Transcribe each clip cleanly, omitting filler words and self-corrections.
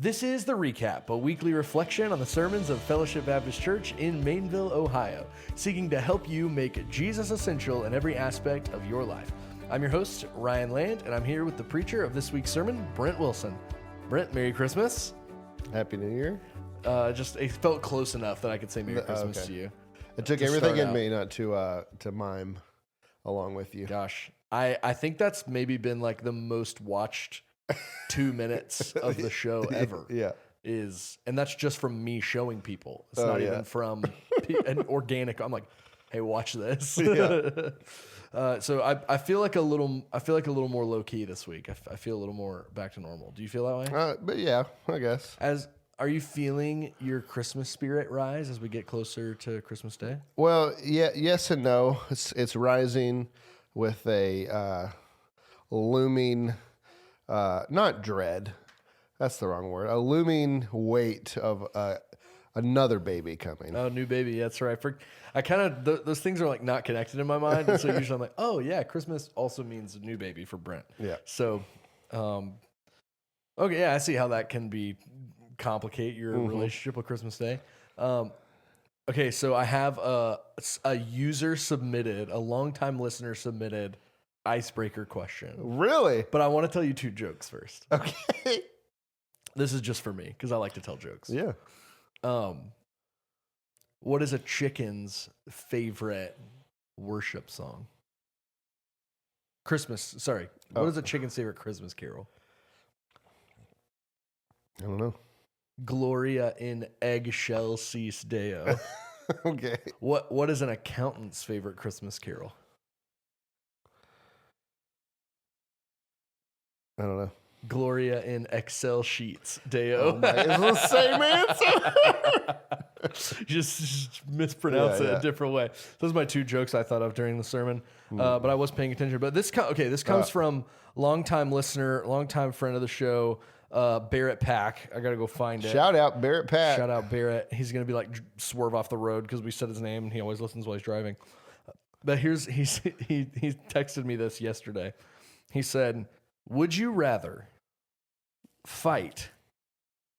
This is The Recap, a weekly reflection on the sermons of Fellowship Baptist Church in Mainville, Ohio, seeking to help you make Jesus essential in every aspect of your life. I'm your host, Ryan Land, and I'm here with the preacher of this week's sermon, Brent Wilson. Brent, Merry Christmas. Happy New Year. It felt close enough that I could say Merry Christmas okay. to you. It took everything in me not to mime along with you. Gosh, I think that's maybe been like the most watched 2 minutes of the show ever. Yeah. And that's just from me showing people. It's not even from an organic. I'm like, hey, watch this. Yeah. So I feel like a little more low key this week. I feel a little more back to normal. Do you feel that way? But yeah, I guess. Are you feeling your Christmas spirit rise as we get closer to Christmas Day? Well, yeah, yes and no. It's rising with a looming, not dread. That's the wrong word. A looming weight of another baby coming. Oh, new baby. That's right. I kind of those things are like not connected in my mind, and so usually I'm like, oh yeah, Christmas also means a new baby for Brent. Yeah. So, okay, yeah, I see how that can complicate your relationship with Christmas Day. Okay, so I have a user submitted, a longtime listener submitted icebreaker question. Really? But I want to tell you 2 jokes first. Okay. This is just for me because I like to tell jokes. Yeah. What is a chicken's favorite worship song? What is a chicken's favorite Christmas carol? I don't know. Gloria in Excelsis Deo. Okay. What is an accountant's favorite Christmas carol? I don't know. Gloria in Excel sheets Deo. Oh my, it's the same answer. just mispronounce it a different way. Those are my 2 jokes I thought of during the sermon, but I was paying attention. But this comes from longtime listener, longtime friend of the show, Barrett Pack. I gotta go find it. Shout out Barrett Pack. Shout out Barrett. He's gonna be like swerve off the road because we said his name and he always listens while he's driving. But he texted me this yesterday. He said, "Would you rather fight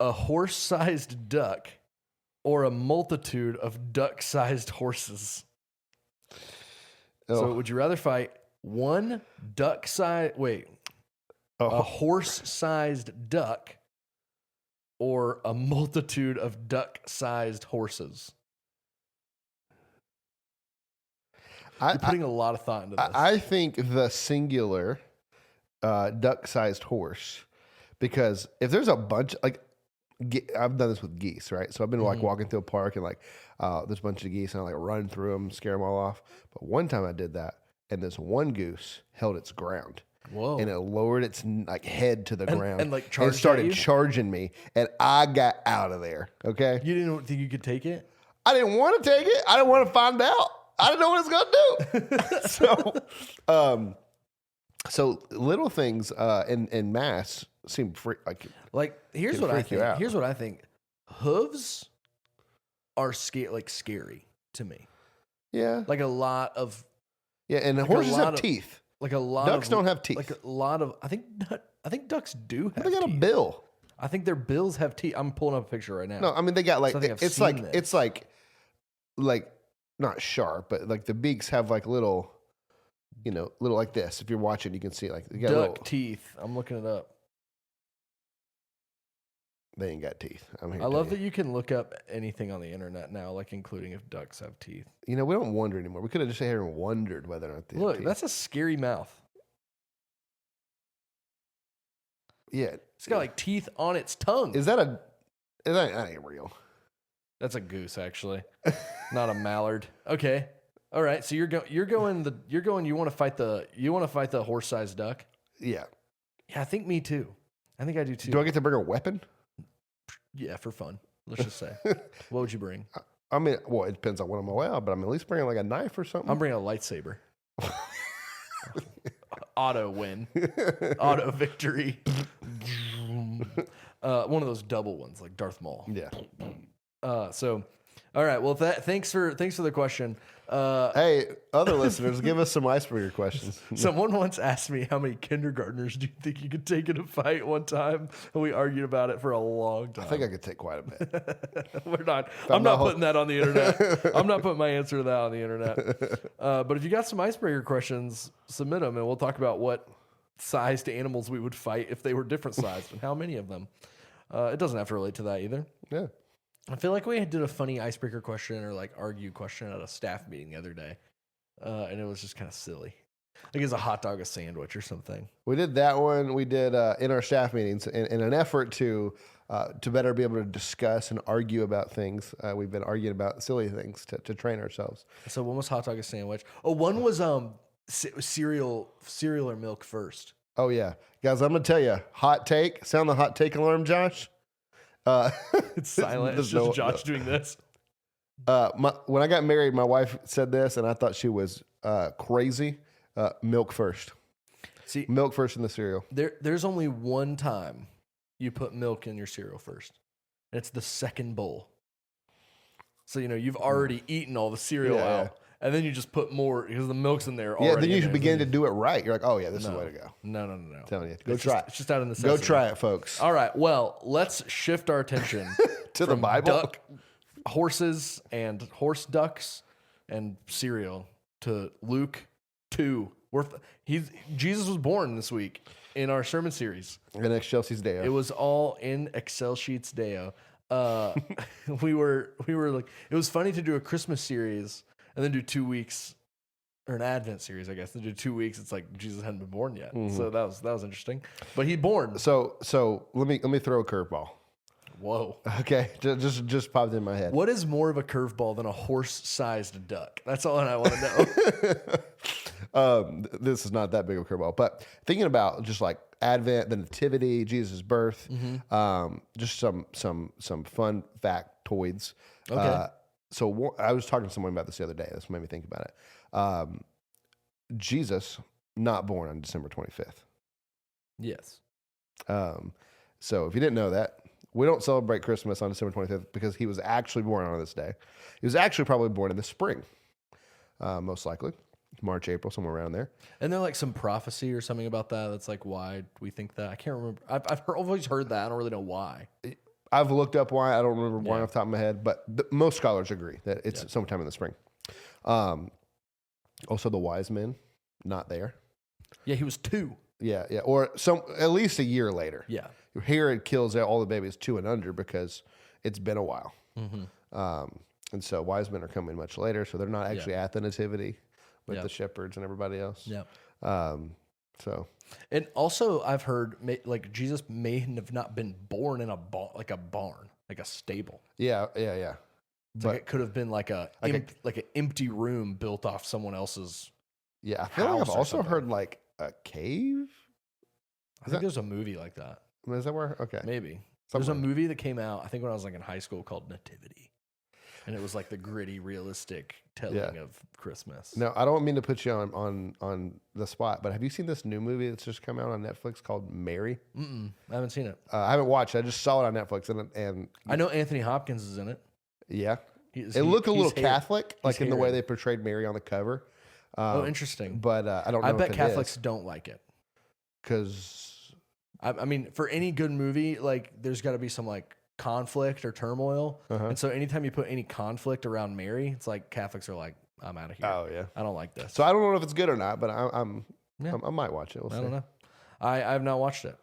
a horse-sized duck or a multitude of duck-sized horses?" Oh. So would you rather fight a horse-sized duck or a multitude of duck-sized horses? You're putting a lot of thought into this. I think the singular duck-sized horse, because if there's a bunch, like I've done this with geese, right? So I've been like walking through a park and like there's a bunch of geese and I like run through them, scare them all off. But one time I did that, and this one goose held its ground. Whoa! And it lowered its like head to the ground and like and started charging me, and I got out of there. Okay, you didn't think you could take it? I didn't want to take it. I didn't want to find out. I didn't know what it was gonna do. So little things in mass seem here's what I think. Here's what I think. Hooves are scary to me. Yeah, like a lot of and horses have teeth. Like a lot ducks don't have teeth. Like a lot of I think ducks do have. They got teeth. A bill. I think their bills have teeth. I'm pulling up a picture right now. No, I mean they got like it's like not sharp, but like the beaks have like little like this. If you're watching, you can see like they got duck teeth. I'm looking it up. They ain't got teeth. I love that you can look up anything on the internet now, like including if ducks have teeth. We don't wonder anymore. We could have just sat here and wondered whether or not they have teeth. That's a scary mouth. Yeah. It's got like teeth on its tongue. That ain't real. That's a goose, actually. Not a mallard. Okay. All right. So you want to fight the horse-sized duck? Yeah. Yeah, I think me too. I think I do too. Do I get to bring a weapon? Yeah, for fun. Let's just say. What would you bring? I mean, well, it depends on what I'm allowed, but I'm at least bringing like a knife or something. I'm bringing a lightsaber. Auto win. Auto victory. One of those double ones like Darth Maul. Yeah. So All right. Well, thanks for the question. Hey, other listeners, give us some icebreaker questions. Someone once asked me how many kindergartners do you think you could take in a fight one time, and we argued about it for a long time. I think I could take quite a bit. We're not. I'm not putting that on the internet. I'm not putting my answer to that on the internet. But if you got some icebreaker questions, submit them, and we'll talk about what sized animals we would fight if they were different sized and how many of them. It doesn't have to relate to that either. Yeah. I feel like we did a funny icebreaker question or like argue question at a staff meeting the other day, and it was just kind of silly. Like, is a hot dog a sandwich or something? We did that one. We did in our staff meetings in an effort to better be able to discuss and argue about things. We've been arguing about silly things to train ourselves. So one was hot dog a sandwich. Oh, one was cereal or milk first. Oh yeah, guys, I'm gonna tell you, hot take. Sound the hot take alarm, Josh. It's silent. It's just Josh doing this. When I got married, my wife said this, and I thought she was crazy. Milk first. See, milk first in the cereal. There's only one time you put milk in your cereal first, and it's the second bowl. So you've already eaten all the cereal out, and then you just put more because the milk's in there. Yeah, then you begin to do it right. You're like, oh yeah, this is the way to go. No. I'm telling you, go try it. It's just out of necessity. Go try it, folks. All right. Well, let's shift our attention to the Bible, horses and horse ducks and cereal to Luke 2. Jesus was born this week in our sermon series. In Excelsis Deo. It was all in Excelsis Deo. We were like, it was funny to do a Christmas series and then do 2 weeks, or an Advent series, I guess. Then do 2 weeks. It's like Jesus hadn't been born yet, so that was interesting. But he born. So let me throw a curveball. Whoa. Okay, just popped in my head. What is more of a curveball than a horse-sized duck? That's all I want to know. This is not that big of a curveball, but thinking about just like Advent, the Nativity, Jesus' birth, just some fun factoids. Okay. So I was talking to someone about this the other day. This made me think about it. Jesus not born on December 25th. Yes. So if you didn't know that, we don't celebrate Christmas on December 25th because he was actually born on this day. He was actually probably born in the spring, most likely. March, April, somewhere around there. And there like some prophecy or something about that. That's like why we think that. I can't remember. I've always heard that. I don't really know why. I've looked up why. I don't remember why off the top of my head, but most scholars agree that it's sometime in the spring. Also, the wise men, not there. Yeah, he was 2. Yeah, or at least a year later. Yeah. Herod kills all the babies 2 and under because it's been a while. Mm-hmm. And so wise men are coming much later, so they're not actually at the nativity with the shepherds and everybody else. Yeah. So. And also, I've heard like Jesus may have not been born in a barn, like a stable. Yeah. But like it could have been like an empty room built off someone else's. Yeah, I feel like I've also heard like a cave. I think there's a movie like that. Is that where? Okay, maybe. There's a movie that came out, I think when I was like in high school, called Nativity. And it was like the gritty, realistic telling of Christmas. No, I don't mean to put you on the spot, but have you seen this new movie that's just come out on Netflix called Mary? I haven't seen it. I haven't watched it. I just saw it on Netflix, and I know Anthony Hopkins is in it. Yeah, it looked a little Catholic, like in the way they portrayed Mary on the cover. Interesting. But I don't know. I bet Catholics don't like it because I mean, for any good movie, like there's got to be some like conflict or turmoil, and so anytime you put any conflict around Mary, it's like Catholics are like, I'm out of here. Oh yeah, I don't like this. So I don't know if it's good or not, but I might watch it. We'll see. I don't know. I have not watched it,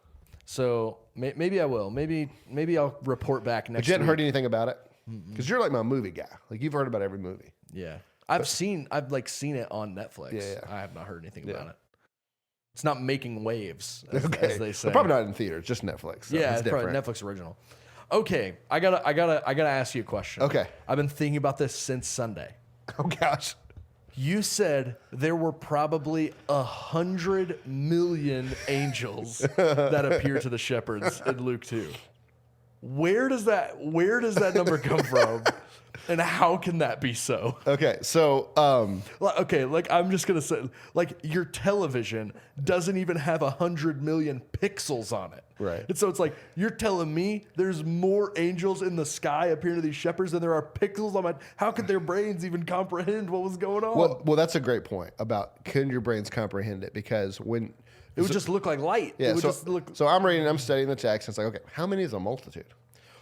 so maybe I will. Maybe I'll report back next. But you hadn't week. heard anything about it because you're like my movie guy. Like you've heard about every movie. Yeah, I've seen it on Netflix. Yeah. I have not heard anything about it. It's not making waves, as they say. But probably not in theaters, just Netflix. So it's probably Netflix original. Okay, I gotta ask you a question. Okay, I've been thinking about this since Sunday. Oh gosh, you said there were probably 100 million angels that appear to the shepherds in Luke 2. Where does that number come from? And how can that be so? Okay, so Okay, like I'm just gonna say, like your television doesn't even have 100 million pixels on it, Right. And so it's like you're telling me there's more angels in the sky appearing to these shepherds than there are pixels on my. How could their brains even comprehend what was going on? well, that's a great point about can your brains comprehend it? Because when it would just look like light. yeah, It would so, just look. so I'm reading, I'm studying the text. And it's like, okay, how many is a multitude?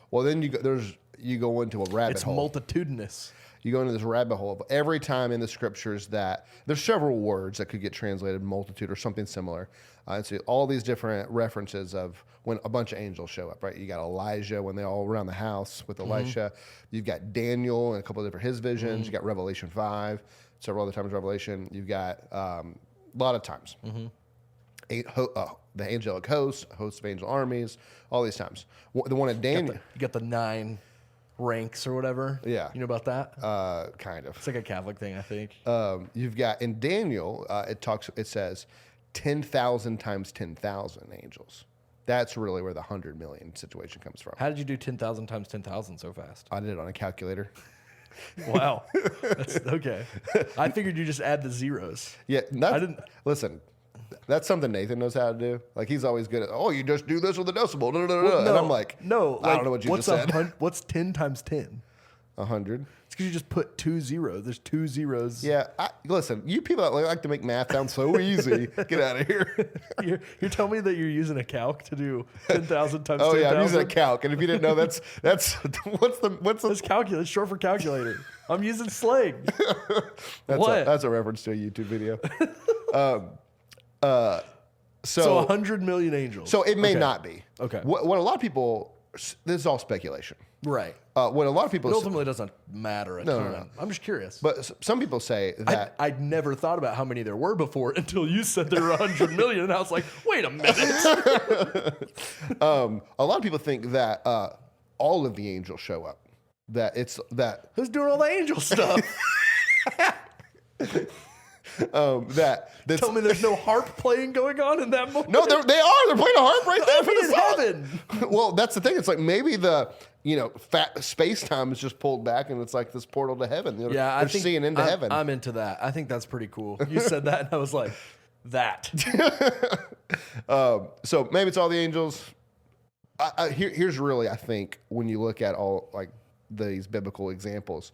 Well, then you go into a rabbit It's hole. multitudinous. You go into this rabbit hole of every time in the scriptures that there's several words that could get translated multitude or something similar. And so all these different references of when a bunch of angels show up, right? You got Elijah when they're all around the house with Elisha. You've got Daniel and a couple of different his visions. You got Revelation 5, several other times Revelation. You've got a lot of times. The angelic hosts of angel armies, all these times. The one at Daniel. You got the 9 ranks or whatever. Yeah. You know about that? Kind of. It's like a Catholic thing, I think. You've got in Daniel, it says 10,000 times 10,000 angels. That's really where the 100 million situation comes from. How did you do 10,000 times 10,000 so fast? I did it on a calculator. Wow. That's okay. I figured you just add the zeros. Yeah, I didn't. Listen. That's something Nathan knows how to do. Like he's always good at. Oh, you just do this with a decimal. And I'm like, no. I don't know what you just said. What's 10 times 10? 100. It's because you just put 2 zeros. There's 2 zeros. Yeah. Listen, you people that like to make math sound so easy, get out of here. You're telling me that you're using a calc to do 10,000 times 10,000? Oh yeah, I'm using a calc, and if you didn't know, that's what's the That's calculus, short for calculator. I'm using slang. That's a reference to a YouTube video. So 100 million angels. So it may not be. Okay. What a lot of people. This is all speculation. Right. What a lot of people. It ultimately doesn't matter a ton. no. I'm just curious. But some people say that I'd never thought about how many there were before until you said there were 100 million, and I was like, wait a minute. a lot of people think that all of the angels show up. That it's that Who's doing all the angel stuff? Tell me there's no harp playing going on in that moment. No, they are. They're playing a harp right there for the in song. heaven. Well, that's the thing. It's like maybe the fat space time is just pulled back, and it's like this portal to heaven. Yeah, they're seeing into heaven. I'm into that. I think that's pretty cool. You said that, and I was like, that. So maybe it's all the angels. Here's really, I think, when you look at all like these biblical examples,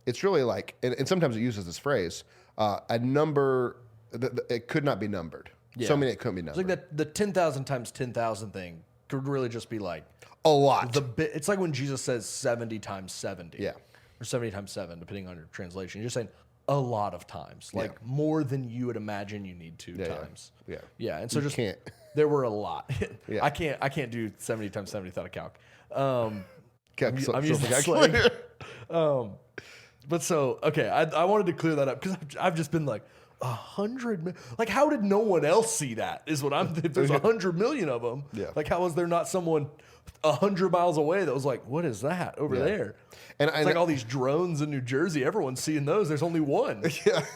it's really like, and sometimes it uses this phrase, a number. It could not be numbered. Yeah. So many it couldn't be It's numbered. like the 10,000 times 10,000 thing could really just be like A lot. It's like when Jesus says 70 times 70. Yeah. Or 70 times 7, depending on your translation. You're just saying a lot of times, like more than you would imagine you need to times. Yeah. Yeah. And so You can't. there were a lot. Yeah. I can't do 70 times 70 without a calc. I'm I'm using slang. But so, okay, I wanted to clear that up because I've just been like, 100 like how did no one else see that is what I'm if there's 100 million of them, like how was there not someone 100 miles away that was like, what is that over there? And it's like all these drones in New Jersey, everyone's seeing those, there's only one. Yeah.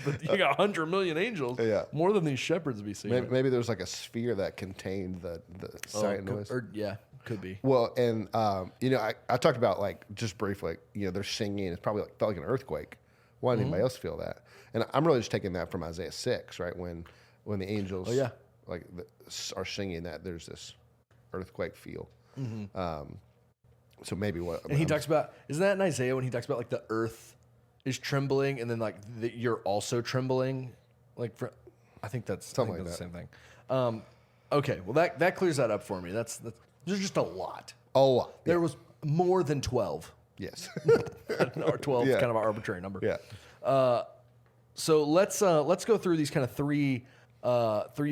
But you got 100 million angels, more than these shepherds be seeing. Maybe there's like a sphere that contained the sight noise. Could be. Well, and I talked about like just briefly, they're singing. It's probably felt like an earthquake. Why did anybody else feel that? And I'm really just taking that from Isaiah 6, right? When the angels are singing that, there's this earthquake feel. So maybe what? And he talks about, isn't that in Isaiah when he talks about like the earth is trembling and then like you're also trembling? I think that's something like the that. same thing. Okay, well that clears that up for me. That's there's just a lot. A lot. There was more than 12. Yes. Or 12 is kind of an arbitrary number. Yeah. So let's go through these kind of three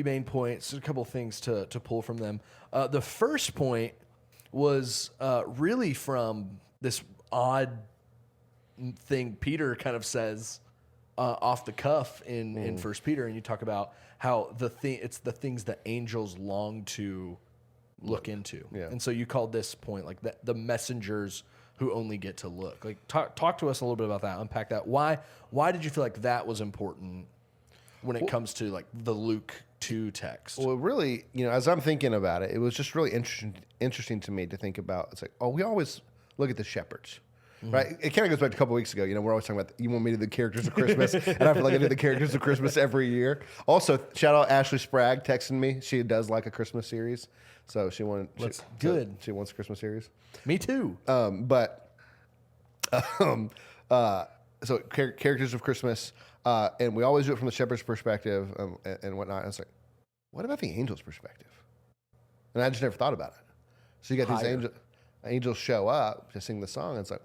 main points. A couple of things to pull from them. The first point was really from this odd thing Peter kind of says off the cuff in 1 Peter, and you talk about how it's the things that angels long to look into. Yeah. And so you called this point like the messengers who only get to look. Like talk to us a little bit about that. Unpack that. Why did you feel like that was important when it comes to like the Luke 2 text. Well, really, as I'm thinking about it, it was just really interesting to me to think about. It's like, we always look at the shepherds. Right, it kind of goes back to a couple of weeks ago. We're always talking about you want me to do the characters of Christmas, and I feel like I do the characters of Christmas every year. Also, shout out Ashley Sprague texting me. She does like a Christmas series, so she wanted. Good. She wants a Christmas series. Me too. So characters of Christmas, and we always do it from the shepherd's perspective and whatnot. And it's like, what about the angel's perspective? And I just never thought about it. So you got these angels show up to sing the song, and it's like,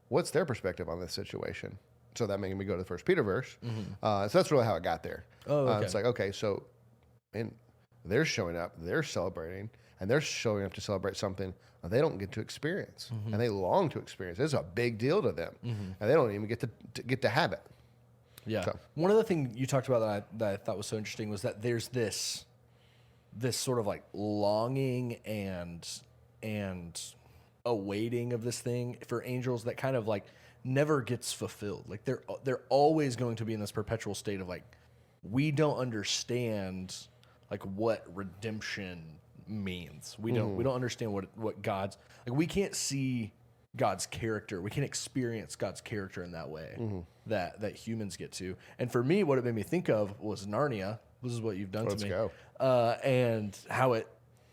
what's their perspective on this situation? So that made me go to the First Peter verse. So that's really how it got there. Oh, okay. It's like, okay, so and they're showing up, they're celebrating, and they're showing up to celebrate something they don't get to experience, and they long to experience. It's a big deal to them, and they don't even get to have it. Yeah. So. One of the things you talked about that I thought was so interesting was that there's this sort of like longing and awaiting of this thing for angels that kind of like never gets fulfilled. Like they're always going to be in this perpetual state of like, we don't understand like what redemption means. We don't understand what God's like. We can't see God's character. We can't experience God's character in that way that humans get to. And for me, what it made me think of was Narnia. This is what you've done to me. Let's go. And how it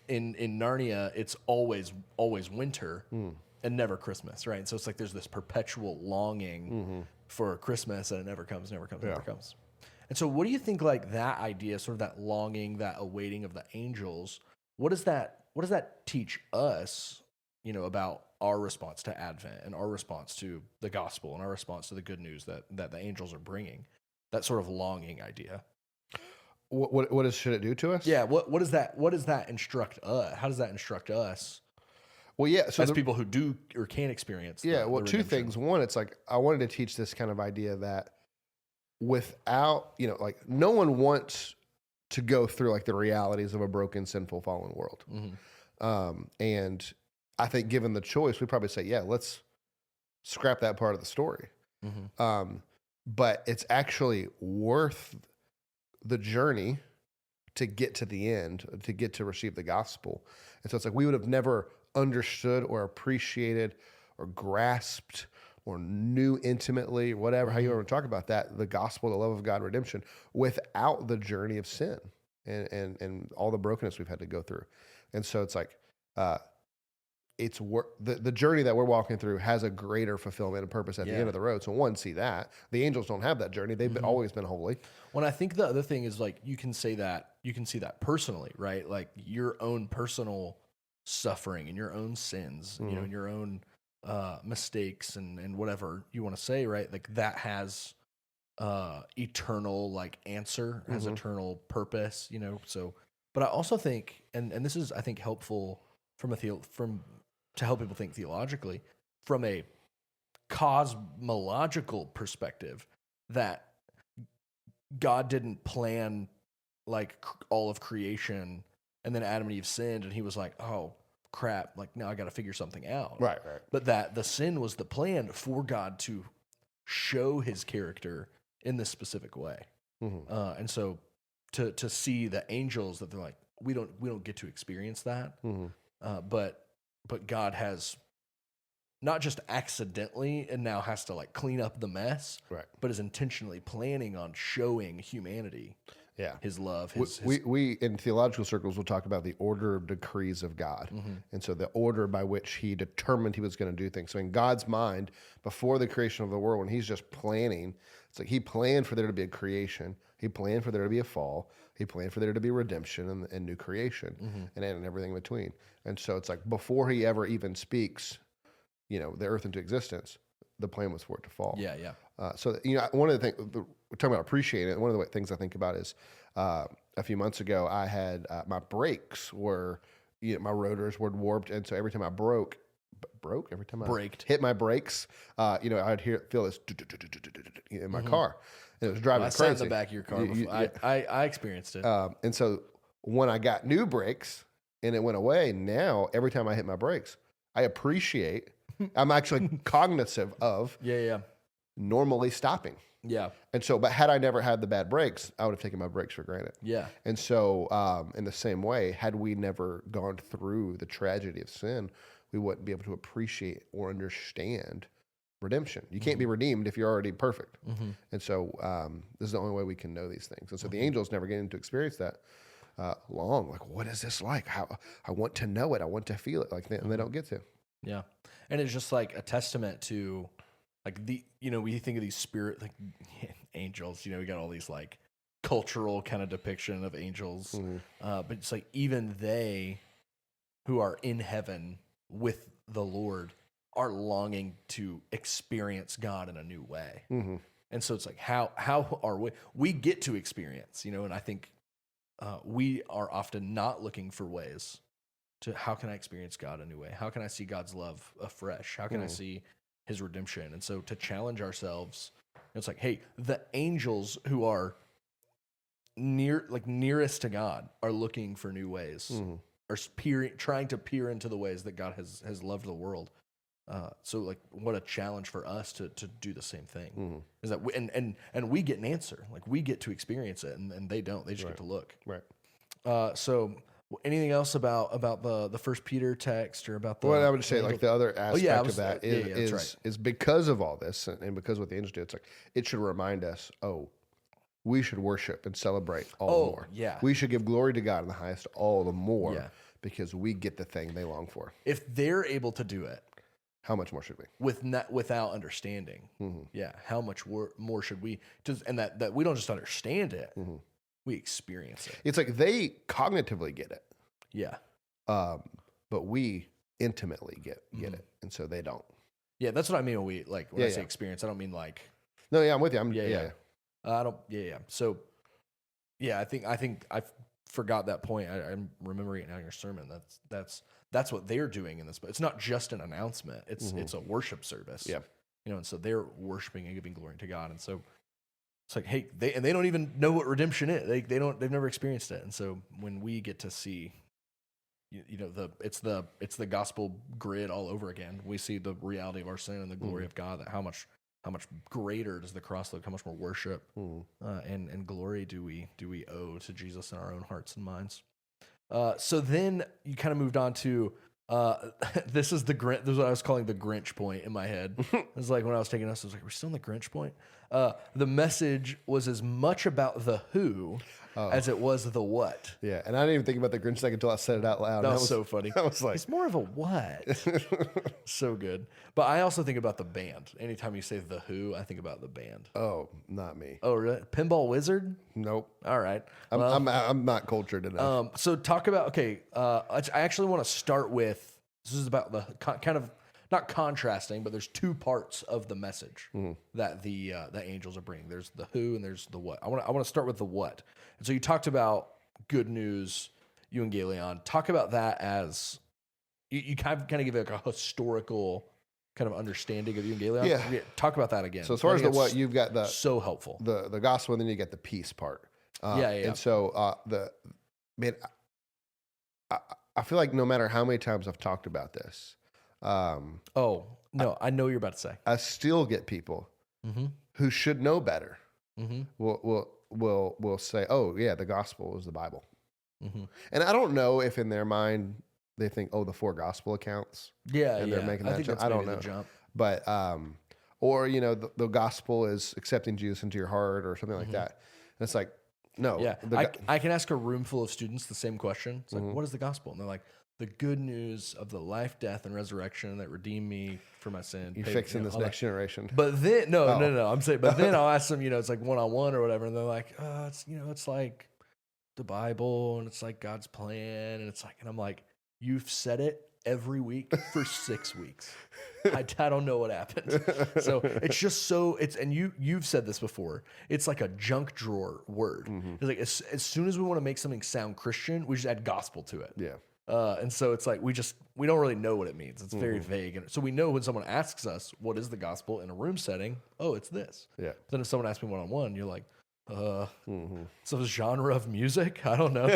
in Narnia, it's always winter and never Christmas, right? And so it's like there's this perpetual longing for Christmas, and it never comes. And so, what do you think? Like that idea, sort of that longing, that awaiting of the angels. What does that teach us? About our response to Advent and our response to the gospel and our response to the good news that the angels are bringing. That sort of longing idea. What should it do to us? Yeah. What does that instruct us? How does that instruct us? Well, yeah. So as people who do or can experience. The two things. One, it's like I wanted to teach this kind of idea that without, like no one wants to go through like the realities of a broken, sinful, fallen world. And I think given the choice, we'd probably say, yeah, let's scrap that part of the story. But it's actually worth the journey to get to the end, to get to receive the gospel. And so it's like we would have never understood or appreciated or grasped or knew intimately, whatever, how you want to talk about that, the gospel, the love of God, redemption, without the journey of sin and all the brokenness we've had to go through. And so it's like, it's the journey that we're walking through has a greater fulfillment and purpose at the end of the road. So one, see that. The angels don't have that journey. They've always been holy. Well, I think the other thing is like you can see that personally, right? Like your own personal suffering and your own sins, and your own mistakes and whatever you want to say, right? Like that has eternal like answer, has eternal purpose, So, but I also think, and this is I think helpful to help people think theologically, from a cosmological perspective, that God didn't plan like all of creation, and then Adam and Eve sinned, and he was like, oh crap, like now I got to figure something out. Right. But that the sin was the plan for God to show his character in this specific way. And so to see the angels, that they're like, we don't get to experience that. But God has not just accidentally and now has to like clean up the mess, right? But is intentionally planning on showing humanity, his love. We in theological circles will talk about the order of decrees of God, and so the order by which He determined He was going to do things. So in God's mind, before the creation of the world, when He's just planning, it's like He planned for there to be a creation. He planned for there to be a fall. He planned for there to be redemption and new creation, and everything in between. And so it's like before He ever even speaks, the earth into existence, the plan was for it to fall. So one of the things we're talking about appreciating it. One of the things I think about is a few months ago I had my brakes were, my rotors were warped, and so every time I hit my brakes, I'd feel this in my car. And it was driving me crazy. I sat in the back of your car before. I experienced it. And so when I got new brakes and it went away, now every time I hit my brakes, I appreciate. I'm actually cognizant of normally stopping. Yeah. And so, but had I never had the bad breaks, I would have taken my breaks for granted. Yeah. And so, in the same way, had we never gone through the tragedy of sin, we wouldn't be able to appreciate or understand redemption. You can't be redeemed if you're already perfect. And so, this is the only way we can know these things. And so, the angels never getting to experience that long. Like, what is this like? How I want to know it. I want to feel it. Like, and they don't get to. Yeah. And it's just like a testament to like we think of these spirit, like angels, we got all these like cultural kind of depiction of angels. But it's like, even they who are in heaven with the Lord are longing to experience God in a new way. And so it's like, how are we get to experience, and I think we are often not looking for ways to how can I experience God a new way? How can I see God's love afresh? How can I see his redemption? And so to challenge ourselves, it's like, hey, the angels who are nearest to God are looking for new ways, are trying to peer into the ways that God has loved the world. So like, what a challenge for us to do the same thing is that and we get an answer, like we get to experience it, and they don't, they just get to look. Right. So anything else about the First Peter text or about the? Well, I would say like the other aspect of that that's right. is because of all this and because of what the angels do, it's like it should remind us, we should worship and celebrate all the more. Yeah. We should give glory to God in the highest all the more because we get the thing they long for. If they're able to do it, how much more should we? Without understanding. Yeah. How much more should we? And that we don't just understand it, we experience it. It's like they cognitively get it. Yeah. But we intimately get it. And so they don't. Yeah. That's what I mean when I say experience, I don't mean like. No, yeah, I'm with you. I don't. Yeah. So, yeah, I think I forgot that point. I'm remembering it now in your sermon. That's what they're doing in this. But it's not just an announcement. It's a worship service. Yeah. And so they're worshiping and giving glory to God. And so it's like, hey, they don't even know what redemption is. They've never experienced it. And so when we get to see, it's the gospel grid all over again. We see the reality of our sin and the glory of God. That how much greater does the cross look? How much more worship and glory do we owe to Jesus in our own hearts and minds? So then you kind of moved on to this is what I was calling the Grinch point in my head. It was like when I was taking notes, I was like, we're still in the Grinch point. The message was as much about the who as it was the what. Yeah, and I didn't even think about the Grinch thing until I said it out loud. That was so funny. I was like, it's more of a what. So good. But I also think about the band. Anytime you say the who, I think about the band. Oh, not me. Oh, really? Pinball Wizard? Nope. All right. I'm not cultured enough. So talk about, I actually want to start with, this is about the kind of, not contrasting, but there's two parts of the message that the angels are bringing. There's the who and there's the what. I want to start with the what. And so you talked about good news, euangelion. Talk about that as, you kind of give it like a historical kind of understanding of euangelion. Yeah. Talk about that again. So as far as the what, you've got so helpful. The gospel, and then you get the peace part. And so I feel like no matter how many times I've talked about this, I know you're about to say. I still get people who should know better. Will say, "Oh yeah, the gospel is the Bible," and I don't know if in their mind they think, "Oh, the 4 gospel accounts." They're making that jump. I don't know, jump. But or the gospel is accepting Jesus into your heart or something like that. And it's like, no, I can ask a room full of students the same question. It's like, what is the gospel? And they're like, the good news of the life, death, and resurrection that redeemed me for my sin. You're fixing this next generation. But then, no. I'm saying, but then I'll ask them, it's like one-on-one or whatever. And they're like, it's like the Bible and it's like God's plan. And it's like, and I'm like, you've said it every week for 6 weeks. I don't know what happened. So it's just and you've said this before. It's like a junk drawer word. It's like, as soon as we want to make something sound Christian, we just add gospel to it. Yeah. And so it's like, we don't really know what it means. It's very vague. And so we know when someone asks us, what is the gospel in a room setting? Oh, it's this. Yeah. But then if someone asks me one-on-one, you're like, so genre of music? I don't know.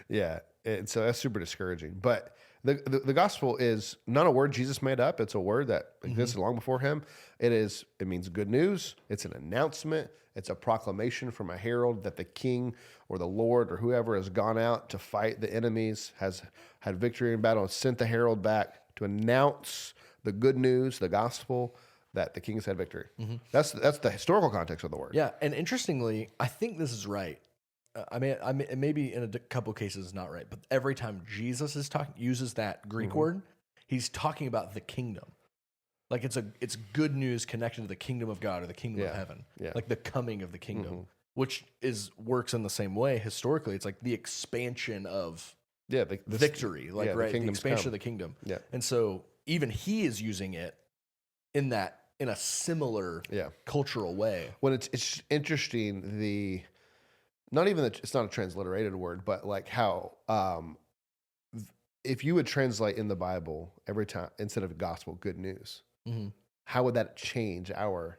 Yeah. And so that's super discouraging. But The gospel is not a word Jesus made up. It's a word that existed long before him. It means good news. It's an announcement. It's a proclamation from a herald that the king or the Lord or whoever has gone out to fight the enemies, has had victory in battle, and sent the herald back to announce the good news, the gospel, that the king has had victory. That's the historical context of the word. Yeah, and interestingly, I think this is right. I mean, maybe in a couple cases not right, but every time Jesus is uses that Greek word, he's talking about the kingdom. Like it's good news connected to the kingdom of God or the kingdom of heaven, like the coming of the kingdom, which works in the same way historically. It's like the expansion of victory, like right, the expansion of the kingdom. Yeah, and so even he is using it in a similar cultural way. Well, it's interesting. It's not a transliterated word, but like how if you would translate in the Bible every time instead of gospel, good news, how would that change our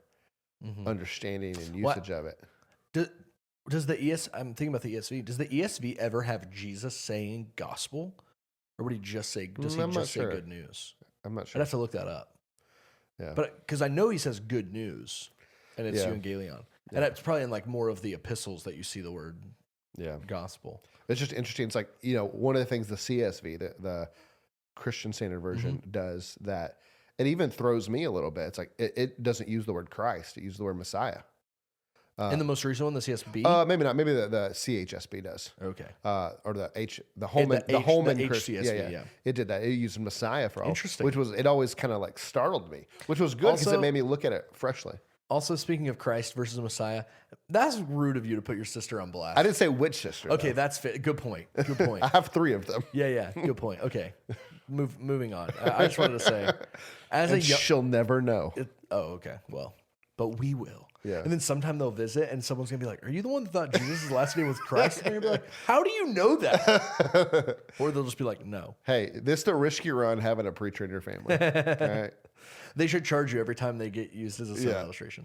understanding and usage of it? Does the I'm thinking about the ESV. Does the ESV ever have Jesus saying gospel, or would he just say? Does he just say good news? I'm not sure. I'd have to look that up. Yeah, but because I know he says good news, and it's euangelion. And it's probably in like more of the epistles that you see the word gospel. It's just interesting. It's like, one of the things the CSV, the Christian Standard Version, does that it even throws me a little bit. It's like it doesn't use the word Christ. It uses the word Messiah. In the most recent one, the CSB? Maybe not. Maybe the CHSB does. Okay. Or the Holman HCSB, yeah. It did that. It used Messiah for all. Interesting. It always kind of like startled me, which was good because it made me look at it freshly. Also, speaking of Christ versus Messiah, that's rude of you to put your sister on blast. I didn't say which sister. Okay, though. that's fit. Good point. Good point. I have 3 of them. Yeah. Good point. Okay, moving on. I just wanted to say, she'll never know. Okay. Well, but we will. Yeah. And then sometime they'll visit, and someone's gonna be like, "Are you the one that thought Jesus' last name was Christ?" And you're gonna be like, "How do you know that?" Or they'll just be like, "No." Hey, this is the risky run having a preacher in your family. All right. They should charge you every time they get used as a sermon illustration.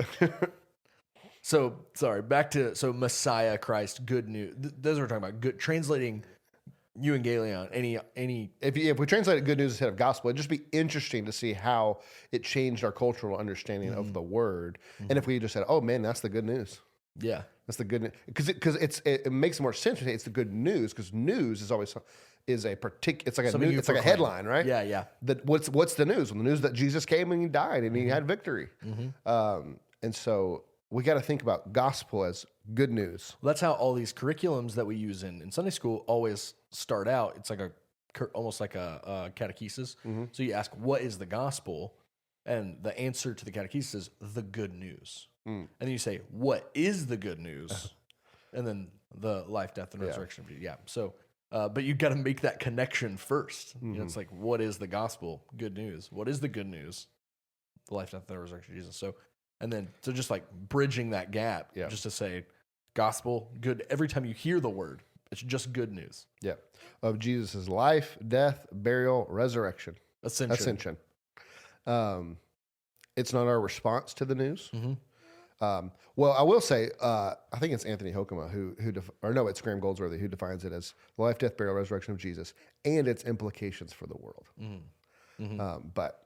So sorry, back to Messiah, Christ, good news. Those are talking about good translating euangelion. Any if we translate good news instead of gospel, it'd just be interesting to see how it changed our cultural understanding of the word. And if we just said, "Oh man, that's the good news." Yeah, that's the good news because it makes more sense to say it's the good news because news is always a particular. It's like it's like a headline, right? Yeah. That what's the news? Well, the news that Jesus came and he died and he had victory. And so we got to think about gospel as good news. Well, that's how all these curriculums that we use in Sunday school always start out. It's like almost like a catechesis. So you ask, "What is the gospel?" And the answer to the catechesis is the good news. And then you say, "What is the good news?" And then the life, death, and resurrection of Jesus. Yeah. So, but you got to make that connection first. It's like, what is the gospel? Good news. What is the good news? The life, death, and resurrection of Jesus. So just like bridging that gap, just to say, gospel, good. Every time you hear the word, it's just good news. Yeah. Of Jesus' life, death, burial, resurrection. Ascension. It's not our response to the news. Well, I will say, I think it's Anthony Hoekema it's Graham Goldsworthy who defines it as the life, death, burial, resurrection of Jesus and its implications for the world. But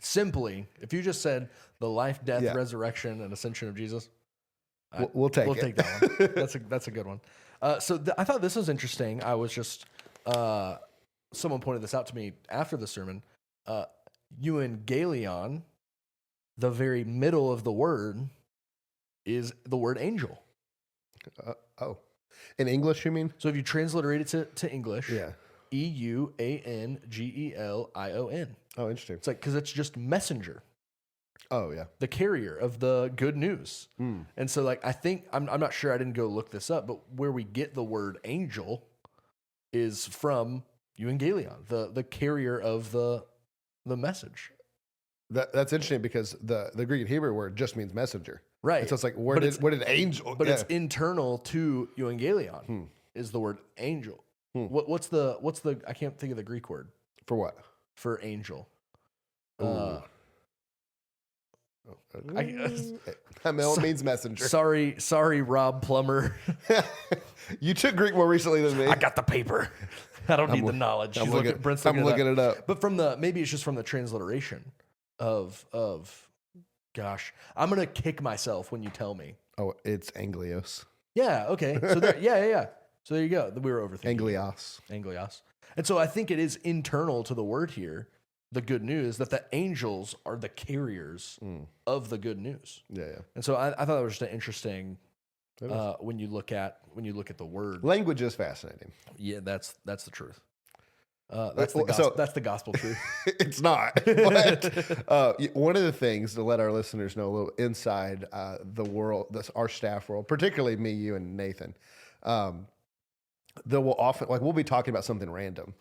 simply, if you just said the life, death, resurrection, and ascension of Jesus, we'll take that one. That's a good one. So I thought this was interesting. I was just someone pointed this out to me after the sermon. Euangelion, the very middle of the word, is the word angel. In English, you mean? So if you transliterate it to English, EUANGELION. Oh, interesting. It's like because it's just messenger. Oh yeah, the carrier of the good news. And so like I think I'm not sure. I didn't go look this up, but where we get the word angel is from euangelion, the carrier of the message. That's interesting because the Greek and Hebrew word just means messenger, right? And so it's like where did angel? But it's internal to euangelion is the word angel. What's the I can't think of the Greek word for what for angel. Hamil means messenger. Sorry, Rob Plummer. You took Greek more recently than me. I got the paper. I don't need the knowledge. I'm Brent's looking it up. But maybe it's just from the transliteration of gosh, I'm gonna kick myself when you tell me. Oh, it's anglios. Yeah. Okay. So yeah. So there you go. We were overthinking. Anglios. And so I think it is internal to the word here. The good news that the angels are the carriers of the good news. Yeah. And so I thought that was just an interesting when you look at the word. Language is fascinating. Yeah, that's the truth. That's the gospel truth. It's not. But one of the things to let our listeners know a little inside the world, our staff world, particularly me, you, and Nathan, we'll be talking about something random,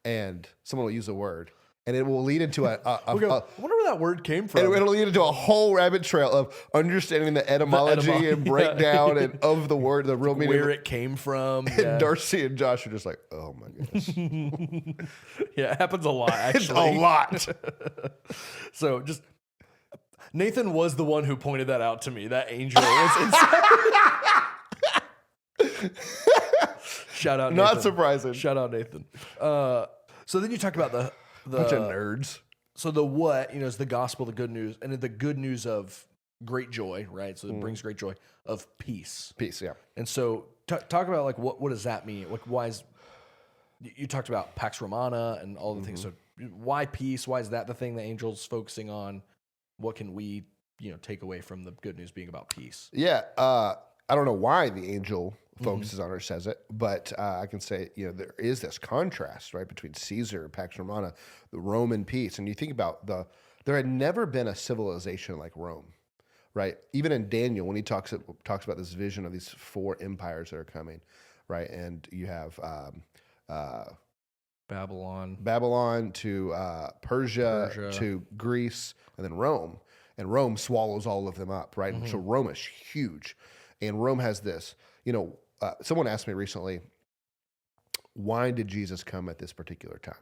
and someone will use a word. And it will lead into I wonder where that word came from. It'll lead into a whole rabbit trail of understanding the etymology and breakdown and of the word, the real meaning. Where it came from. And Darcy and Josh are just like, oh my goodness. Yeah, it happens a lot, actually. It's a lot. So just, Nathan was the one who pointed that out to me. That angel was inside. Shout out Nathan. Not surprising. Shout out Nathan. So then you talk about the bunch of nerds. So the what, is the gospel, the good news, and the good news of great joy, right? So it brings great joy of peace. Peace, yeah. And so talk about like what does that mean? Like why is you talked about Pax Romana and all the things. So why peace? Why is that the thing the angel's focusing on? What can we, take away from the good news being about peace? Yeah. I don't know why the angel focuses on or says it, but I can say, there is this contrast, right, between Caesar, Pax Romana, the Roman peace. And you think about there had never been a civilization like Rome, right? Even in Daniel, when he talks about this vision of these 4 empires that are coming, right? And you have Babylon to Persia to Greece, and then Rome. And Rome swallows all of them up, right? So Rome is huge. And Rome has this, someone asked me recently, why did Jesus come at this particular time?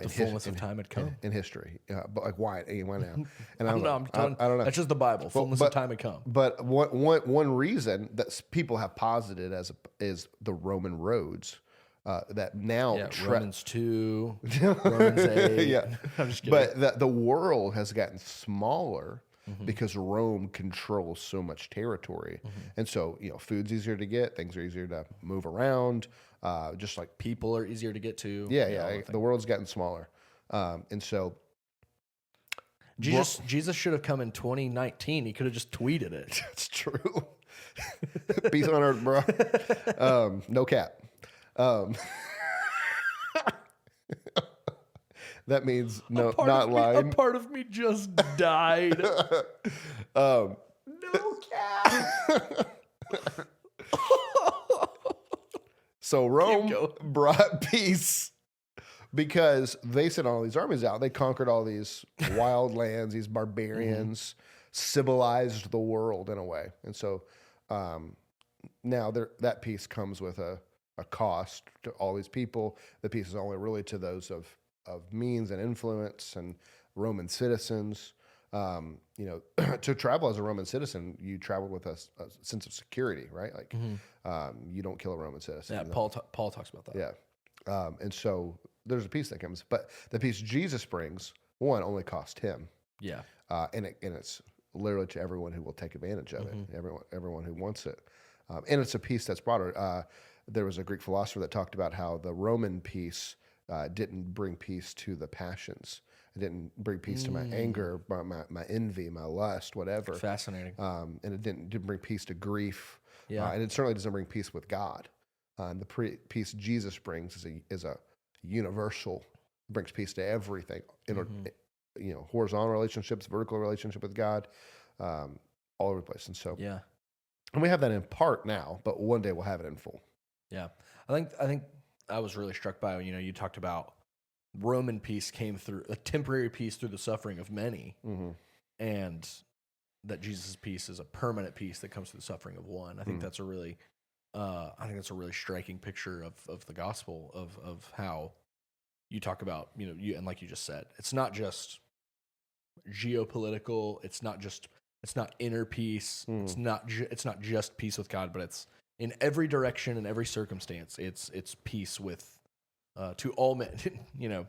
The fullness of time had come. In history. But like, why now? And I don't know. That's just the Bible. Fullness of time had come. But one reason that people have posited is the Roman roads. That now Romans 2, Romans 8. Yeah. I'm just kidding. But the world has gotten smaller because Rome controls so much territory. And so, food's easier to get, things are easier to move around, just like people are easier to get to. Yeah. The world's gotten smaller. And so Jesus should have come in 2019. He could have just tweeted it. It's true. Peace on earth, bro. No cap. That means not lying. A part of me just died. No cap. So Rome brought peace because they sent all these armies out. They conquered all these wild lands, these barbarians, civilized the world in a way. And so now that peace comes with a cost to all these people. The peace is only really to those of means and influence and Roman citizens. To travel as a Roman citizen, you travel with a sense of security, right? Like you don't kill a Roman citizen. Yeah, Paul talks about that. Yeah. And so there's a peace that comes. But the peace Jesus brings, one, only cost him. Yeah. And it's literally to everyone who will take advantage of it, everyone who wants it. And it's a peace that's broader. There was a Greek philosopher that talked about how the Roman peace didn't bring peace to the passions. It didn't bring peace to my anger, my envy, my lust, whatever. Fascinating. And it didn't bring peace to grief. Yeah. And it certainly doesn't bring peace with God. And the peace Jesus brings is a universal, brings peace to everything. Horizontal relationships, vertical relationship with God, all over the place. And so, and we have that in part now, but one day we'll have it in full. Yeah, I think I was really struck by you talked about Roman peace came through a temporary peace through the suffering of many, and that Jesus' peace is a permanent peace that comes through the suffering of one. I think that's a really striking picture of the gospel of how you talk about and like you just said, it's not just geopolitical. It's not inner peace. It's not just peace with God, but it's in every direction, in every circumstance. It's peace with to all men.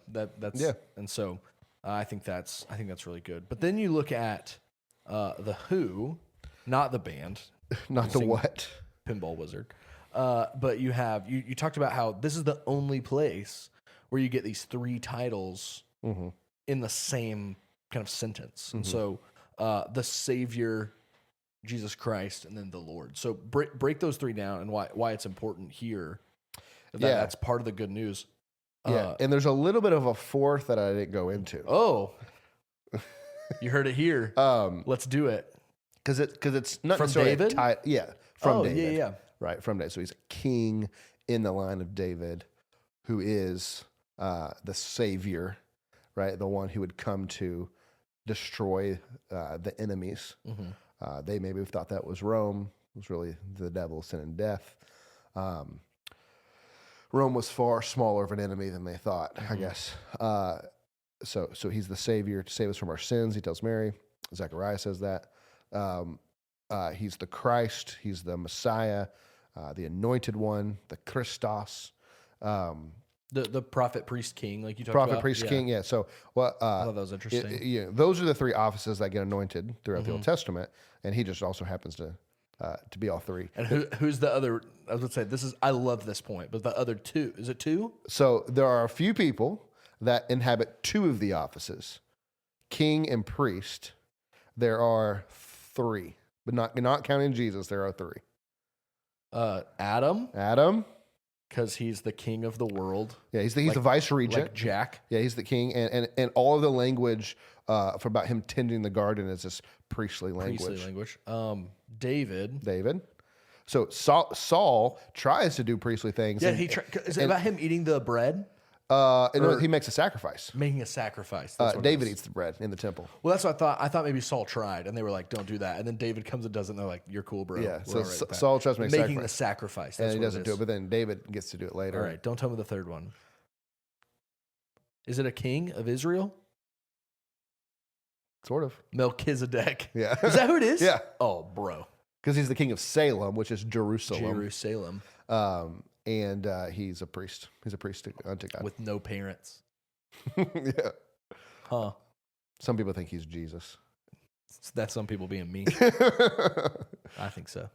That's And so I think that's really good. But then you look at the Who, not the band, Not the what? Pinball Wizard. But you talked about how this is the only place where you get these three titles in the same kind of sentence. And so the Savior, Jesus Christ, and then the Lord. So break those three down and why it's important here. That's part of the good news. And there's a little bit of a fourth that I didn't go into. Oh, you heard it here. Let's do it. Because it's not From necessarily David? From David. Yeah. Right, from David. So he's a king in the line of David who is the Savior, right? The one who would come to destroy the enemies. They maybe thought that was Rome. It was really the devil, sin, and death. Rome was far smaller of an enemy than they thought, I guess. So he's the Savior to save us from our sins. He tells Mary. Zechariah says that. He's the Christ. He's the Messiah, the Anointed One, the Christos. The prophet, priest, king, like you talked Prophet, about. priest, king. Yeah. So I thought that was interesting. those are the three offices that get anointed throughout the Old Testament, and he just also happens to be all three. And who's the other? I was going to say I love this point, but the other two, is it two? So there are a few people that inhabit two of the offices, king and priest. There are three, but not counting Jesus. There are three. Adam, because he's the king of the world. Yeah, he's the vice regent. Like Jack. Yeah, he's the king, and all of the language for about him tending the garden is this priestly language. David. So Saul tries to do priestly things. Yeah, is it about him eating the bread? No, he makes a sacrifice. Making a sacrifice. That's what David eats the bread in the temple. Well, that's what I thought. I thought maybe Saul tried, and they were like, "Don't do that." And then David comes and does it, and they're like, "You're cool, bro." Yeah. We're So all right with that. Saul tries to make making the sacrifice, and he doesn't do it. But then David gets to do it later. All right, don't tell me the third one. Is it a king of Israel? Sort of. Melchizedek. Yeah. Is that who it is? Yeah. Oh, bro. Because he's the king of Salem, which is Jerusalem. And he's a priest. He's a priest unto God. With no parents. Yeah. Huh. Some people think he's Jesus. That's some people being mean. I think so.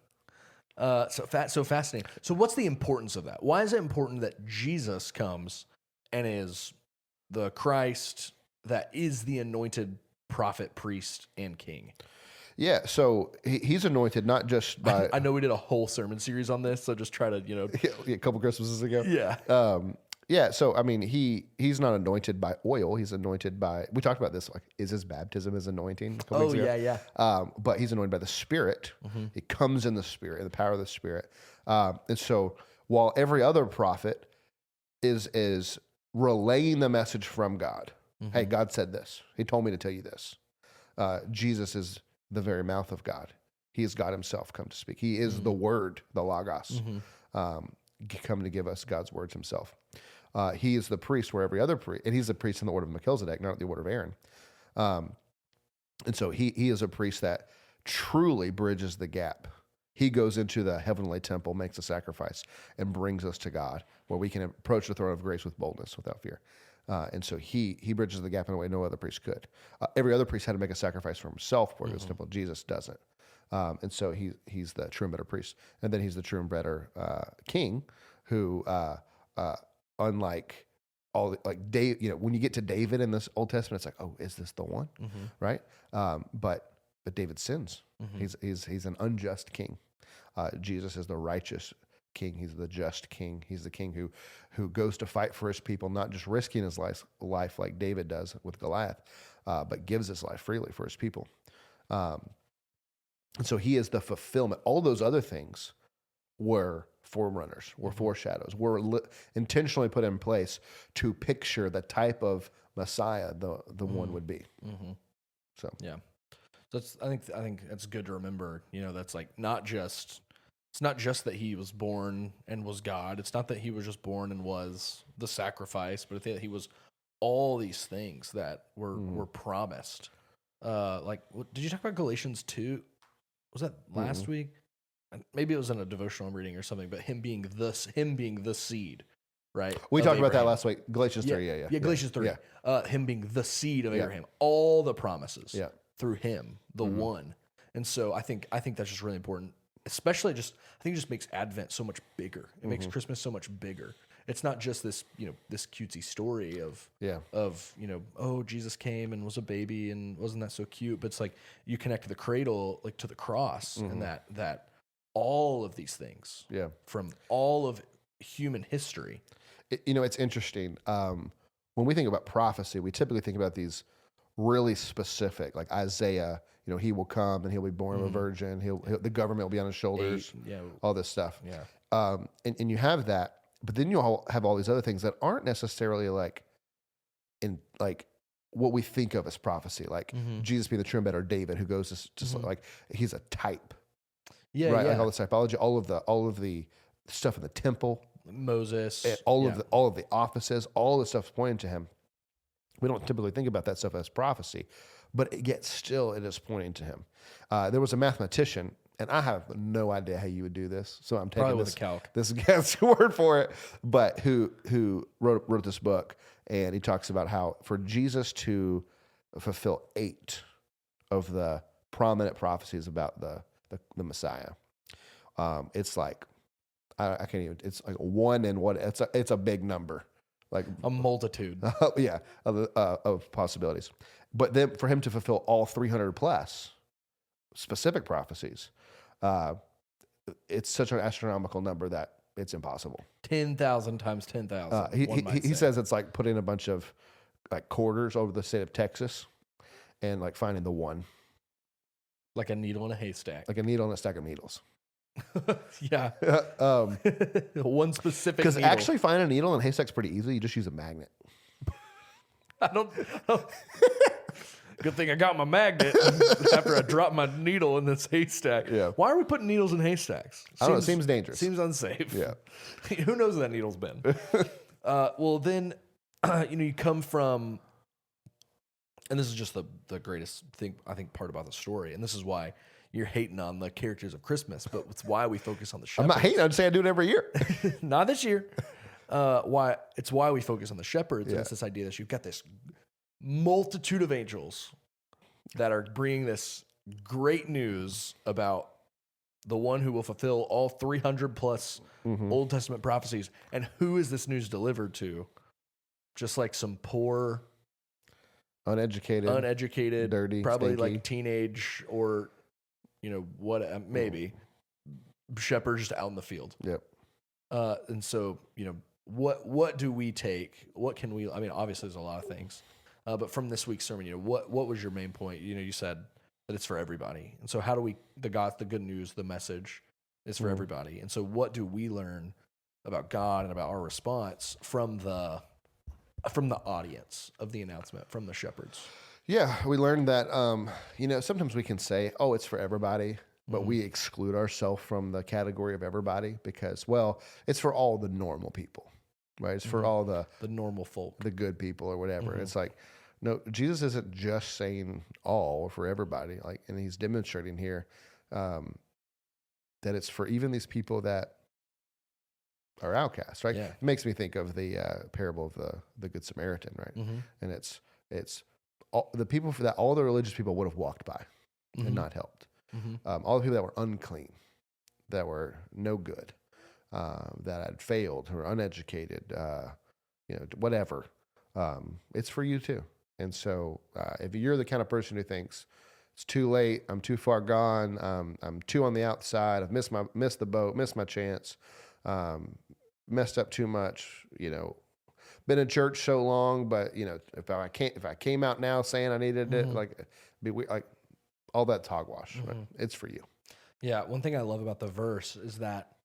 So fascinating. So what's the importance of that? Why is it important that Jesus comes and is the Christ that is the anointed prophet, priest, and king? Yeah, so he's anointed not just by... I know we did a whole sermon series on this, so just try to, a couple Christmases ago. Yeah. So, I mean, he's not anointed by oil. He's anointed by... We talked about this, like, is his baptism his anointing? A couple weeks ago. Yeah. But he's anointed by the Spirit. He comes in the Spirit, in the power of the Spirit. And so, while every other prophet is relaying the message from God, hey, God said this. He told me to tell you this. Jesus is the very mouth of God. He is God himself come to speak. He is the word, the Logos, come to give us God's words himself. He is the priest where every other priest, and he's the priest in the order of Melchizedek, not the order of Aaron. And so he is a priest that truly bridges the gap. He goes into the heavenly temple, makes a sacrifice, and brings us to God, where we can approach the throne of grace with boldness, without fear. And so he bridges the gap in a way no other priest could. Every other priest had to make a sacrifice for himself before he goes to the temple. Jesus doesn't. And so he's the true and better priest. And then he's the true and better king who, unlike all like Dave, when you get to David in this Old Testament, it's like, oh, is this the one? Right? But David sins. He's an unjust king. Jesus is the righteous king. He's the just king. He's the king who goes to fight for his people, not just risking his life like David does with Goliath, but gives his life freely for his people. And so he is the fulfillment. All those other things were forerunners, were foreshadows, were intentionally put in place to picture the type of Messiah the one would be. So yeah, that's I think that's good to remember. That's like it's not just that he was born and was God. It's not that he was just born and was the sacrifice, but that he was all these things that were promised. Did you talk about Galatians 2? Was that last week? Maybe it was in a devotional I'm reading or something, but him being the seed, right? We of talked about that Abraham. last week. Galatians 3, yeah. Galatians 3. Yeah. Him being the seed of Abraham. All the promises Yeah. through him, the one. And so I think that's just really important. Especially I think it just makes Advent so much bigger. It makes Christmas so much bigger. It's not just this, this cutesy story of, oh, Jesus came and was a baby and wasn't that so cute? But it's like you connect the cradle like to the cross and that all of these things from all of human history. It's interesting. When we think about prophecy, we typically think about these really specific, like Isaiah, he will come and he'll be born of a virgin. The government will be on his shoulders. All this stuff. Yeah. And you have that, but then you have all these other things that aren't necessarily like what we think of as prophecy, like Jesus being the trumpeter, or David who goes to like he's a type. Yeah. Right. Yeah. Like all the typology, all of the stuff in the temple, Moses, and all of the offices, all the stuff's pointing to him. We don't typically think about that stuff as prophecy, but yet still it is pointing to him. There was a mathematician, and I have no idea how you would do this, so I'm taking Probably with a calc. this guy's word for it. But who wrote this book, and he talks about how for Jesus to fulfill 8 of the prominent prophecies about the Messiah, it's like I can't even. It's like 1 and what? It's a big number. Like a multitude, of possibilities. But then for him to fulfill all 300 plus specific prophecies, it's such an astronomical number that it's impossible. 10,000 times 10,000. He says it's like putting a bunch of like quarters over the state of Texas and like finding the one, like a needle in a haystack, like a needle in a stack of needles. Yeah. One specific because needle. actually finding a needle in a haystack's pretty easy. You just use a magnet. I don't Good thing I got my magnet after I dropped my needle in this haystack. Yeah. Why are we putting needles in haystacks? I don't know. It seems dangerous. Seems unsafe. Yeah. Who knows where that needle's been? Well, then, you come from, and this is just the greatest thing, I think, part about the story, and this is why you're hating on the characters of Christmas, but it's why we focus on the shepherds. I'm not hating. I'm saying I do it every year. Not this year. Why we focus on the shepherds. And it's this idea that you've got this multitude of angels that are bringing this great news about the one who will fulfill all 300 plus Old Testament prophecies. And who is this news delivered to? Just like some poor, uneducated, dirty, probably stinky. like teenage or what, maybe shepherds just out in the field. Yep. And so, what do we take? What can we? I mean, obviously, there's a lot of things, but from this week's sermon, what was your main point? You said that it's for everybody, and so how do we the good news, the message is for everybody, and so what do we learn about God and about our response from the audience of the announcement, from the shepherds? Yeah, we learned that, sometimes we can say, oh, it's for everybody, but we exclude ourselves from the category of everybody because, well, it's for all the normal people, right? It's for all the normal folk, the good people or whatever. It's like, no, Jesus isn't just saying all or for everybody, and he's demonstrating here that it's for even these people that are outcasts, right? Yeah. It makes me think of the parable of the Good Samaritan, right? And it's all the people that all the religious people would have walked by and not helped. All the people that were unclean, that were no good, that had failed, who were uneducated, whatever. It's for you too. And so if you're the kind of person who thinks it's too late, I'm too far gone, I'm too on the outside, I've missed the boat, missed my chance, messed up too much, been in church so long, but if I came out now saying I needed it, all that's hogwash. Right? It's for you. Yeah. One thing I love about the verse is that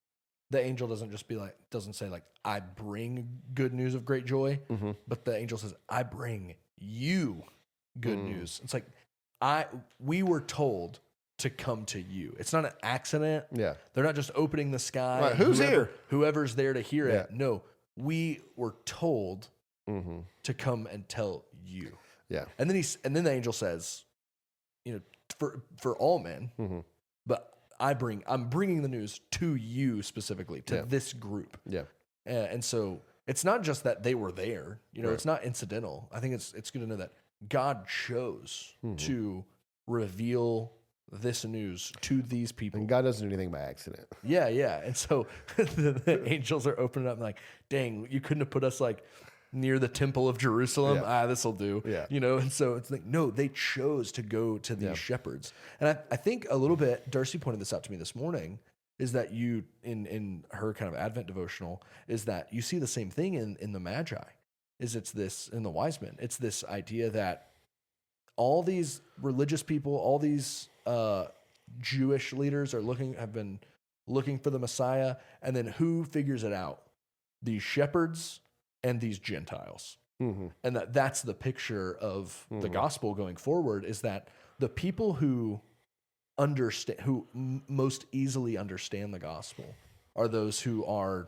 the angel doesn't say I bring good news of great joy, but the angel says, I bring you good news. It's like we were told to come to you. It's not an accident. Yeah. They're not just opening the sky. Right. Who's here? Whoever's there to hear it. No, we were told to come and tell you. Yeah. And then the angel says, for all men, but I'm bringing the news to you specifically, to this group. Yeah. And so it's not just that they were there, it's not incidental. I think it's good to know that God chose to reveal this news to these people. And God doesn't do anything by accident. Yeah, yeah. And so the angels are opening up and like, dang, you couldn't have put us like near the temple of Jerusalem. This'll do. Yeah. And so it's like, no, they chose to go to these shepherds. And I think a little bit, Darcy pointed this out to me this morning, is that you, in her kind of Advent devotional, is that you see the same thing in the Magi, it's this, in the wise men, it's this idea that all these religious people, all these Jewish leaders have been looking for the Messiah, and then who figures it out? These shepherds and these Gentiles. And that's the picture of the gospel going forward, is that the people who understand, who most easily understand the gospel, are those who are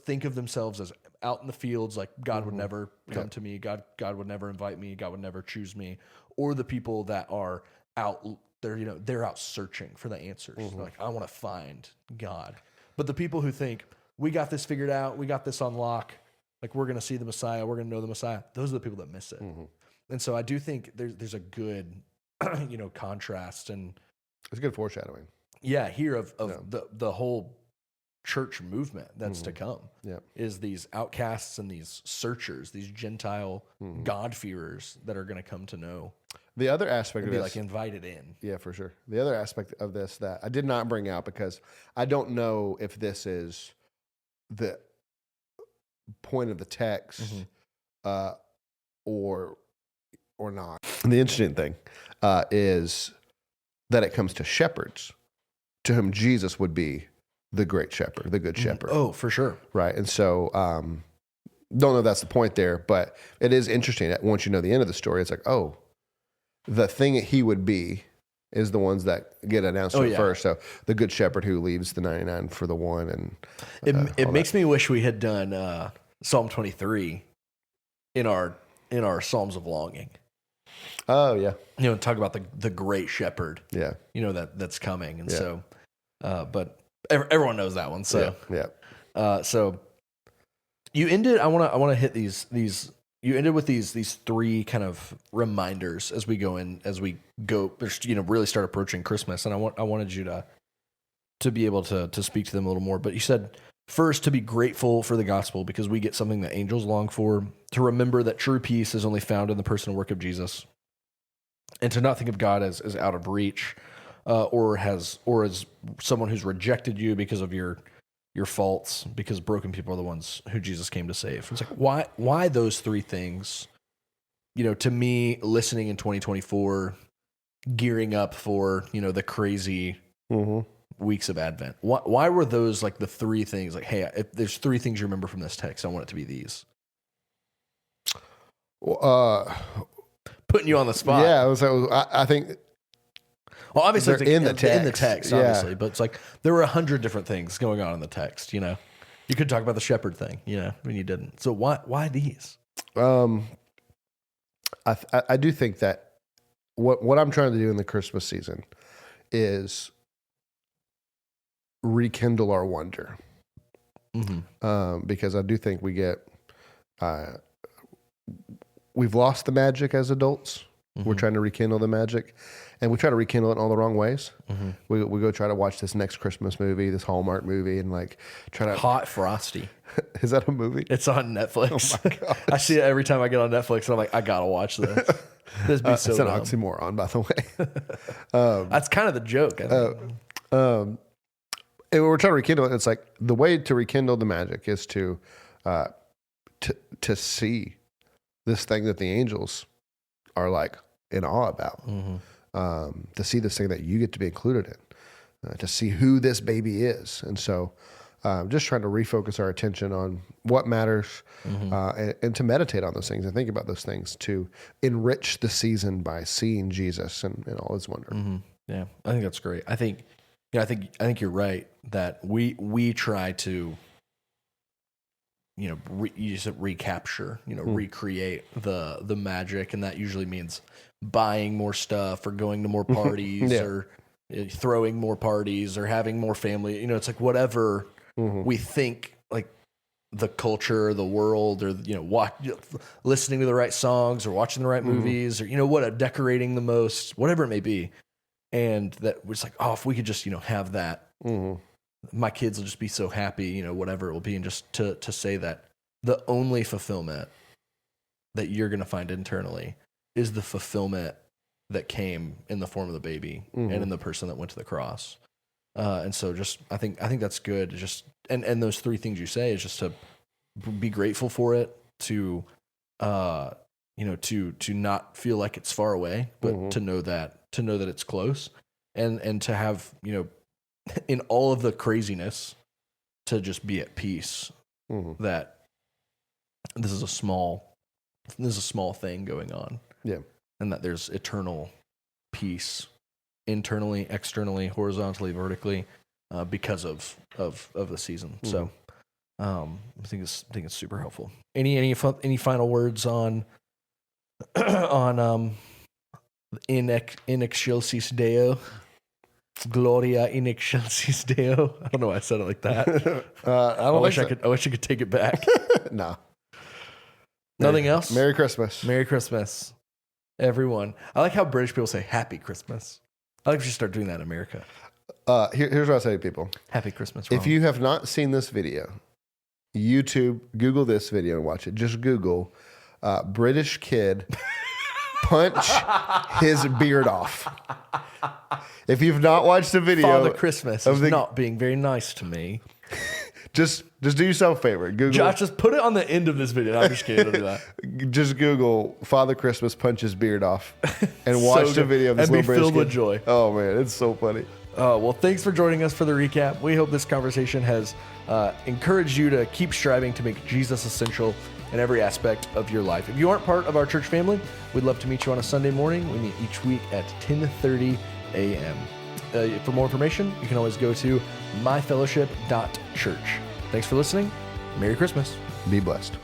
think of themselves as out in the fields, like God would never come to me, God would never invite me, God would never choose me, or the people that are out there, they're out searching for the answers. Like, I want to find God. But the people who think, we got this figured out, we got this on lock, like we're going to see the Messiah, we're going to know the Messiah, those are the people that miss it. And so I do think there's a good, contrast, and it's good foreshadowing. Yeah, here of the whole church movement that's to come. Is these outcasts and these searchers, these Gentile God-fearers that are going to come to know. The other aspect of be this, like invited in. Yeah, for sure. The other aspect of this that I did not bring out, because I don't know if this is the point of the text or not. The interesting thing is that it comes to shepherds, to whom Jesus would be the great shepherd, the good shepherd. Oh, for sure. Right. And so, don't know if that's the point there, but it is interesting that once you know the end of the story, it's like, oh, the thing that he would be is the ones that get announced first. So the good shepherd who leaves the 99 for the one. And it makes me wish we had done Psalm 23 in our Psalms of Longing. Oh yeah. Talk about the great shepherd. Yeah. That's coming. And so, but everyone knows that one. So, so you ended, I want to hit these, you ended with these three kind of reminders as we go, really start approaching Christmas. And I wanted you to be able to speak to them a little more, but you said, first, to be grateful for the gospel because we get something that angels long for, to remember that true peace is only found in the person and work of Jesus, and to not think of God as out of reach, or as someone who's rejected you because of your faults, because broken people are the ones who Jesus came to save. It's like, why those three things? To me, listening in 2024, gearing up for the crazy weeks of Advent. Why were those like the three things? Like, hey, if there's three things you remember from this text, I want it to be these. Putting you on the spot. Yeah, I think. Well, obviously, it's in the text, obviously, but it's like there were 100 different things going on in the text. You could talk about the shepherd thing, when you didn't. So why these? I do think that what I'm trying to do in the Christmas season is rekindle our wonder, because I do think we've lost the magic as adults. We're trying to rekindle the magic, and we try to rekindle it in all the wrong ways. We go try to watch this next Christmas movie, this Hallmark movie, and like try to Hot Frosty. Is that a movie? It's on Netflix. Oh my gosh. I see it every time I get on Netflix, and I'm like, I gotta watch this. This be so it's an dumb. oxymoron, by the way. That's kind of the joke. I think. And we're trying to rekindle it. It's like the way to rekindle the magic is to see this thing that the angels are like in awe about. To see this thing that you get to be included in, to see who this baby is. And so just trying to refocus our attention on what matters, and to meditate on those things and think about those things, to enrich the season by seeing Jesus and all his wonder. Yeah, I think that's great. I think you're right that we try to, you said recapture, recreate the magic, and that usually means buying more stuff or going to more parties Yeah. or throwing more parties or having more family. You know, it's like whatever we think like the culture, the world, or listening to the right songs or watching the right movies, or decorating the most, whatever it may be, and that was like, oh, if we could just have that, my kids will just be so happy, whatever it will be, and just to say that the only fulfillment that you're going to find internally is the fulfillment that came in the form of the baby and in the person that went to the cross. And so just, I think that's good. Just, and those three things you say is just to be grateful for it, to not feel like it's far away, but to know that it's close, and to have, in all of the craziness, to just be at peace that this is a small thing going on. Yeah. And that there's eternal peace internally, externally, horizontally, vertically, because of the season. So, I think it's super helpful. Any final words on in Excelsis Deo, Gloria in Excelsis Deo? I don't know why I said it like that. I wish I could take it back. No. Nothing else. Merry Christmas. Merry Christmas, everyone. I like how British people say Happy Christmas. I like if you start doing that in America. Here's what I say to people. Happy Christmas. If you have not seen this video, Google this video and watch it. Just Google British kid punch his beard off. If you've not watched the video, Father Christmas is not being very nice to me. Just do yourself a favor. Google. Josh, just put it on the end of this video. I'm just kidding. Don't do that. Just Google Father Christmas punches beard off and watch the video of this and little be British filled kid. with joy. Oh man, it's so funny. Well, thanks for joining us for the recap. We hope this conversation has encouraged you to keep striving to make Jesus essential in every aspect of your life. If you aren't part of our church family, we'd love to meet you on a Sunday morning. We meet each week at 10:30 a.m. For more information, you can always go to myfellowship.church. Thanks for listening. Merry Christmas. Be blessed.